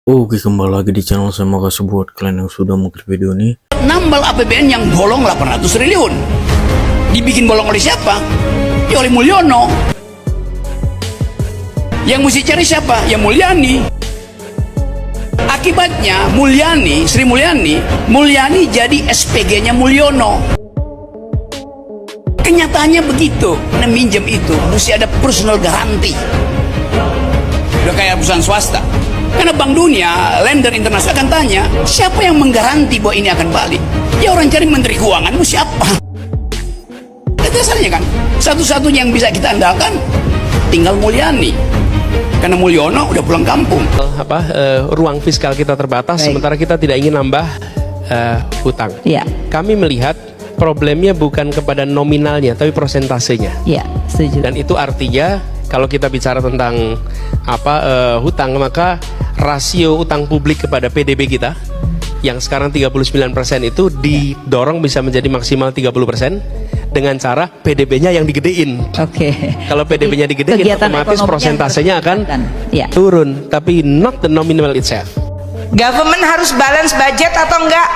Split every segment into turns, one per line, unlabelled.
Oke, kembali lagi di channel saya. Makasih buat kalian yang sudah mengklik video ini.
Nambal APBN yang bolong 800 triliun. Dibikin bolong oleh siapa? Ya oleh Mulyono. Yang mesti cari siapa? Ya Mulyani. Akibatnya Mulyani, Sri Mulyani jadi SPG-nya Mulyono. Kenyataannya begitu. Karena minjem itu mesti ada personal garanti. Udah kayak perusahaan swasta. Karena Bank Dunia, lender internasional akan tanya, siapa yang menggaranti bahwa ini akan balik? Ya orang cari menteri keuanganmu siapa? Dasarnya kan, satu-satunya yang bisa kita andalkan tinggal Mulyani. Karena Mulyono udah pulang kampung.
Ruang fiskal kita terbatas. Baik. Sementara kita tidak ingin nambah hutang.
Ya.
Kami melihat problemnya bukan kepada nominalnya, tapi prosentasenya.
Ya, setuju. Dan
itu artinya kalau kita bicara tentang hutang, maka rasio utang publik kepada PDB kita yang sekarang 39% itu didorong bisa menjadi maksimal 30% dengan cara PDB-nya yang digedein.
Oke.
Kalau PDB-nya digedein, otomatis prosentasenya akan turun, tapi not the nominal itself.
Government harus balance budget atau enggak?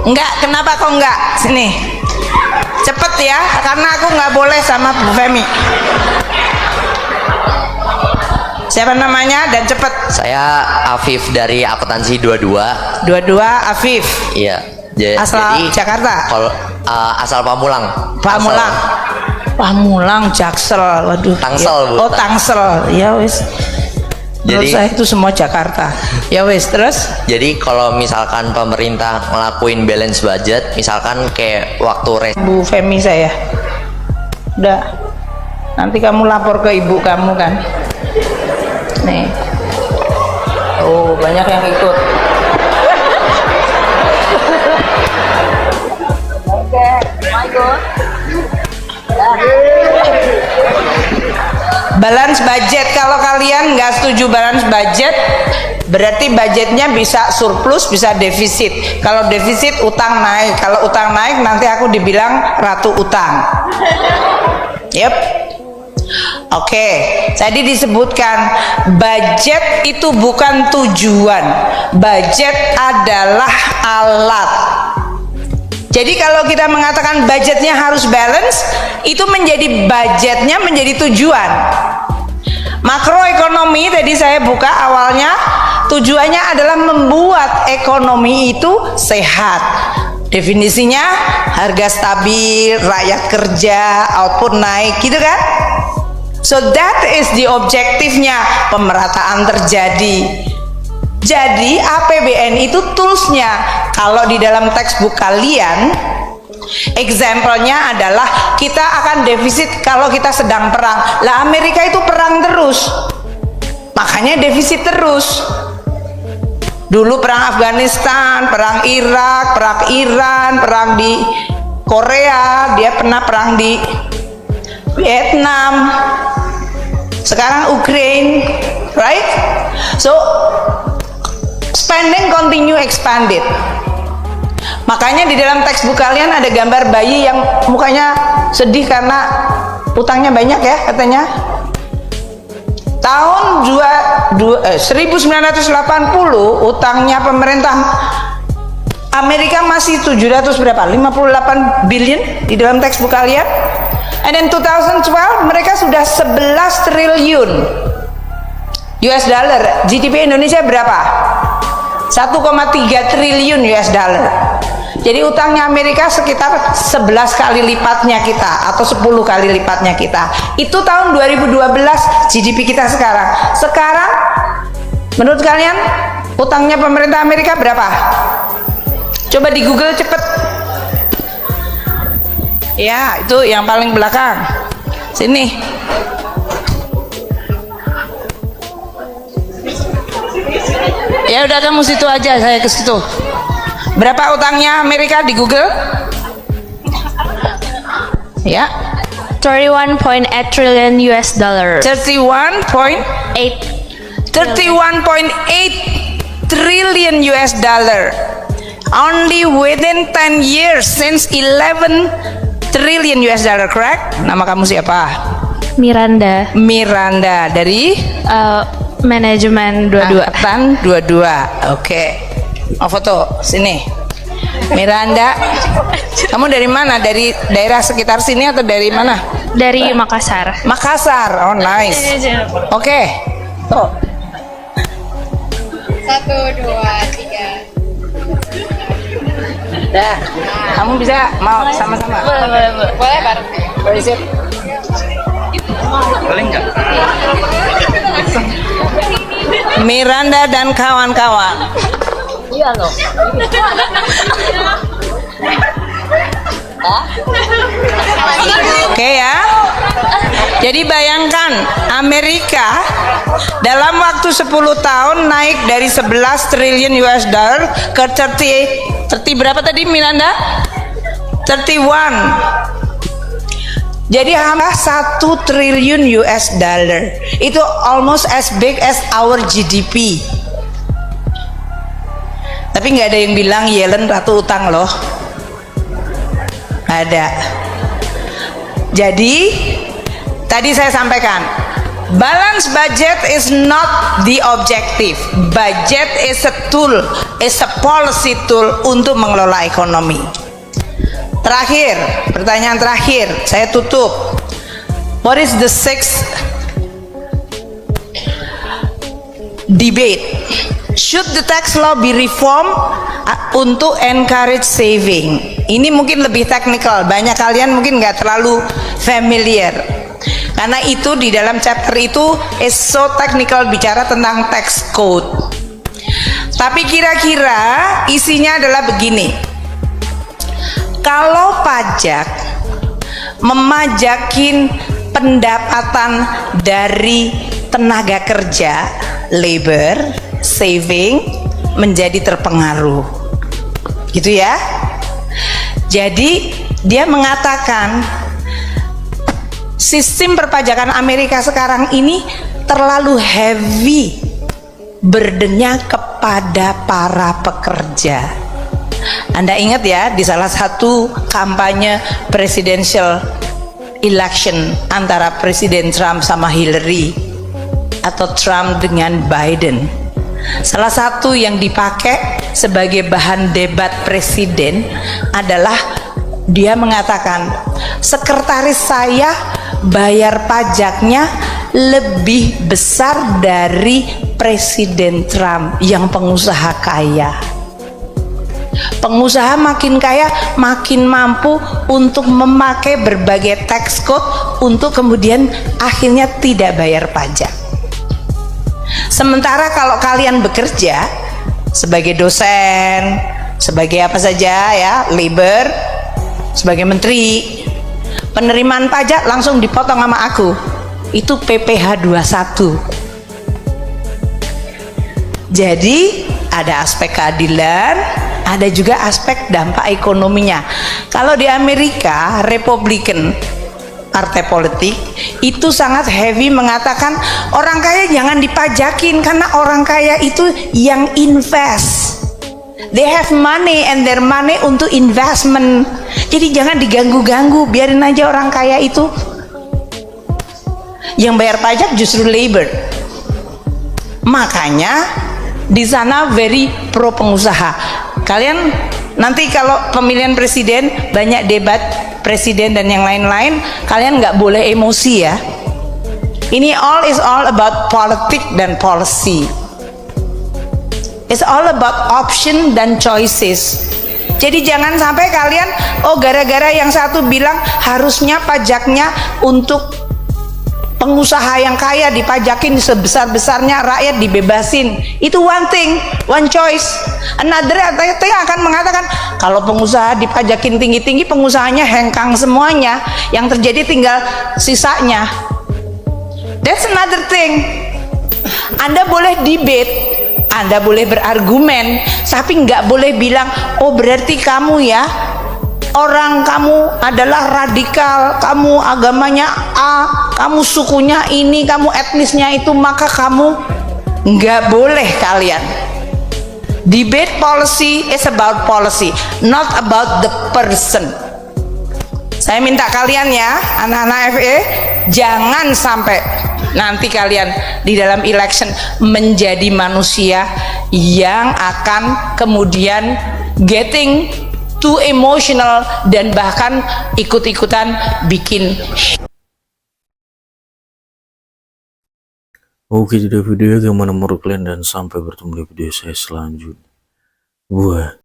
Enggak. Kenapa kok enggak? Sini. Cepet ya, karena aku nggak boleh sama Bu Femi. Siapa namanya dan cepet?
Saya Afif dari akuntansi 22.
22 Afif.
Iya.
Asal
jadi,
Jakarta.
Kalau asal Pamulang.
Pamulang, Jaksel. Waduh.
Tangsel,
ya. Oh, Tangsel. Ya wis. Menurut saya itu semua Jakarta. Ya wis, terus?
Jadi kalau misalkan pemerintah ngelakuin balance budget, misalkan kayak waktu
Bu Femi saya. Udah. Nanti kamu lapor ke ibu kamu kan. Nih. Oh, banyak yang ikut. Oke, my God. Balance budget, kalau kalian nggak setuju balance budget, berarti budgetnya bisa surplus, bisa defisit. Kalau defisit, utang naik. Kalau utang naik, nanti aku dibilang ratu utang. Yep. Oke, jadi disebutkan budget itu bukan tujuan. Budget adalah alat. Jadi kalau kita mengatakan budgetnya harus balance, itu menjadi budgetnya menjadi tujuan. Makroekonomi tadi saya buka awalnya tujuannya adalah membuat ekonomi itu sehat. Definisinya harga stabil, rakyat kerja, output naik, gitu kan? So that is the objektifnya, pemerataan terjadi. Jadi APBN itu toolsnya. Kalau di dalam textbook kalian, example-nya adalah kita akan defisit kalau kita sedang perang. Lah Amerika itu perang terus, makanya defisit terus. Dulu perang Afghanistan, perang Irak, perang Iran, perang di Korea, dia pernah perang di Vietnam, sekarang Ukraine, right? So spending continue expanded. Makanya di dalam textbook kalian ada gambar bayi yang mukanya sedih karena utangnya banyak ya katanya. Tahun 1980 utangnya pemerintah Amerika masih 700 berapa? 58 billion di dalam textbook kalian. And in 2012 mereka sudah 11 triliun US dollar. GDP Indonesia berapa? 1,3 triliun US dollar. Jadi utangnya Amerika sekitar 11 kali lipatnya kita atau 10 kali lipatnya kita. Itu tahun 2012 GDP kita sekarang. Sekarang menurut kalian utangnya pemerintah Amerika berapa? Coba di Google cepet. Ya, itu yang paling belakang. Sini. Ya udah, kamu situ aja, saya ke situ. Berapa utangnya Amerika di Google? Ya.
31.8 trillion US dollar.
31.8 trillion US dollar. Only within 10 years since 11 trillion US dollar, correct? Nama kamu siapa?
Miranda.
Miranda dari
Manajemen 22.
Angkatan 22. Oke. Mau foto sini. Miranda. Kamu dari mana? Dari daerah sekitar sini atau dari mana?
Dari Makassar.
Makassar. Oh, nice. Oke. Tuh.
1, 2, 3.
Dah. Kamu bisa mau sama-sama.
Boleh bareng.
Boleh sip.
Boleh nggak?
Miranda dan kawan-kawan. Iya loh. Oke ya. Jadi bayangkan Amerika dalam waktu 10 tahun naik dari 11 triliun US dollar ke 30 berapa tadi Miranda? 31. Jadi hampir 1 triliun US dollar. Itu almost as big as our GDP. Tapi nggak ada yang bilang Yellen ratu utang loh. Nggak ada. Jadi tadi saya sampaikan, balance budget is not the objective. Budget is a tool, is a policy tool untuk mengelola ekonomi. Terakhir, pertanyaan terakhir, saya tutup. What is the sixth debate? Should the tax law be reformed untuk encourage saving? Ini mungkin lebih teknikal, banyak kalian mungkin nggak terlalu familiar. Karena itu di dalam chapter itu is so technical, bicara tentang tax code. Tapi kira-kira isinya adalah begini. Kalau pajak memajakin pendapatan dari tenaga kerja, labor, saving, menjadi terpengaruh. Gitu ya. Jadi dia mengatakan sistem perpajakan Amerika sekarang ini terlalu heavy burdennya kepada para pekerja. Anda ingat ya, di salah satu kampanye presidential election antara Presiden Trump sama Hillary atau Trump dengan Biden, salah satu yang dipakai sebagai bahan debat presiden adalah dia mengatakan sekretaris saya bayar pajaknya lebih besar dari Presiden Trump yang pengusaha kaya. Pengusaha makin kaya makin mampu untuk memakai berbagai tax code untuk kemudian akhirnya tidak bayar pajak. Sementara kalau kalian bekerja sebagai dosen, sebagai apa saja ya, labor, sebagai menteri, penerimaan pajak langsung dipotong sama aku. Itu PPh 21. Jadi ada aspek keadilan, ada juga aspek dampak ekonominya. Kalau di Amerika, Republican partai politik itu sangat heavy mengatakan orang kaya jangan dipajakin karena orang kaya itu yang invest. They have money and their money untuk investment. Jadi jangan diganggu-ganggu, biarin aja orang kaya itu. Yang bayar pajak justru labor. Makanya di sana very pro pengusaha. Kalian nanti kalau pemilihan presiden banyak debat presiden dan yang lain-lain, kalian nggak boleh emosi ya. Ini all about politik dan policy. It's all about option dan choices. Jadi jangan sampai kalian gara-gara yang satu bilang harusnya pajaknya untuk pengusaha yang kaya dipajakin sebesar-besarnya, rakyat dibebasin. Itu one thing, one choice. Another thing akan mengatakan kalau pengusaha dipajakin tinggi-tinggi, pengusahanya hengkang semuanya, yang terjadi tinggal sisanya. That's another thing. Anda boleh debate, Anda boleh berargumen, tapi nggak boleh bilang berarti kamu ya orang, kamu adalah radikal, kamu agamanya A, kamu sukunya ini, kamu etnisnya itu, maka kamu nggak boleh. Kalian debate policy is about policy, not about the person. Saya minta kalian ya, anak-anak FE, Jangan sampai nanti kalian di dalam election menjadi manusia yang akan kemudian getting too emotional dan bahkan ikut-ikutan bikin.
Oke, jadi video gimana menurut kalian, dan sampai bertemu di video saya selanjutnya. Buah.